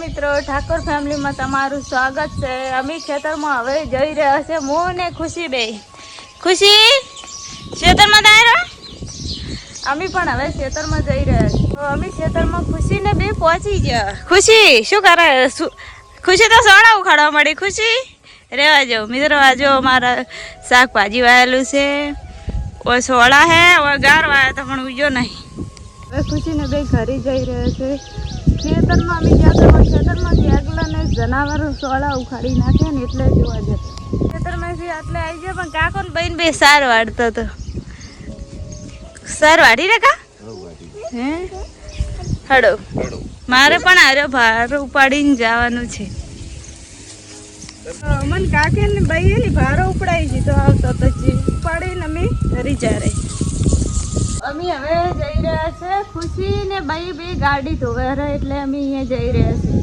મિત્રો, ઠાકોર ફેમિલીમાં તમારું સ્વાગત છે। અમે ખેતરમાં હવે જઈ રહ્યા છે હું ને ખુશી બે। ખુશી ખેતરમાં જાય રહ્યો, અમે પણ હવે ખેતરમાં જઈ રહ્યા છીએ। તો અમે ખેતરમાં ખુશી ને બે પહોંચી ગયા। ખુશી શું કરે? ખુશી તો સોડા ઉખાડવા મળી। ખુશી રેવા જાઓ મિત્રો, આ જો અમારા શાકભાજી વાયેલું છે, ઓર સોડા હે ઓર ગાર વાયા તો પણ ઉજો નહીં। હવે ખુશી ને બે ઘરે જઈ રહ્યા છે। ખેતરમાં અમે જ્યાં ખેતરમાં આગલા ને જનાવર સોળા ઉખાડી નાખ્યા ને એટલે જોવા જતા ખેતરમાંથી આટલે આવી જાય। પણ કાકો ને બહેન બે સાર વાળતો હતો। સાર વાઢી રે કા હે હડો મારે પણ આર્યો ભાર ઉપાડીને જવાનું છે। મને કાકે ને ભાઈ ની ભારો ઉપડાઈ છે તો આવતો તો ઉપાડીને અમે ઘરે જા રહી। અમે હવે જઈ રહ્યા છે। ખુશી ને ભાઈ બે ગાડી ધોવે રે એટલે અમે અહીંયા જઈ રહ્યા છીએ।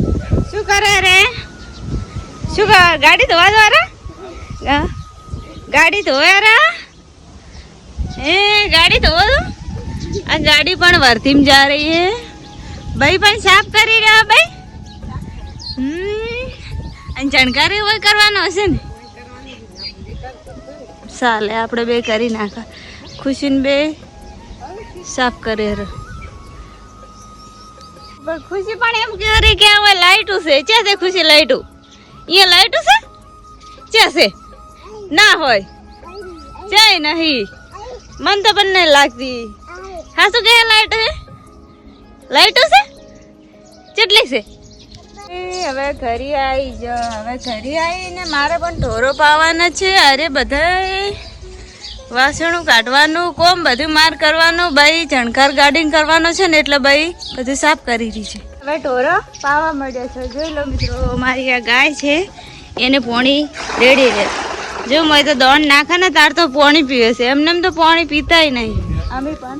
શું કરે રે? શું ગાડી ધોવા દો રે? ગાડી ધોવે રે? એ ગાડી ધોવા દો। આ ગાડી પણ વર્ધીમ જા રહી है। ભાઈ પણ સાફ કરી રહ્યા ભાઈ। અને જાણકારી હોય કરવાનો હશે ને? ચાલે આપણે બે કરી નાખા। ખુશીને બે સાફ કરે રે। ખુશી પણ એમ કહે રે કે હવે લાઈટું છે ક્યાં છે? ખુશી લાઈટું અહીંયા લાઈટું છે ક્યાં છે? ના હોય જાય નહીં, મન તો પણ નહીં લાગતી। હા શું કે લાઈટ છે? લાઈટું છે કેટલી છે? હવે ઘરે આવી જ હવે ઘરે આવીને મારે પણ ઢોરો પાવાના છે। અરે બધા વાસણું કાઢવાનું કોમ બધું માર કરવાનું ભાઈ, જણકાર ગાર્ડિંગ કરવાનો છે ને એટલે ભાઈ બધું સાફ કરી રહી છે। હવે ઢોરો પાવા મળ્યા છે। જોઈ લો મિત્રો, મારી આ ગાય છે એને પોણી રેડી રહે। જો મેં તો દોણ નાખે ને તાર તો પાણી પીવે છે, એમને એમ તો પાણી પીતાય નહીં। અમે પણ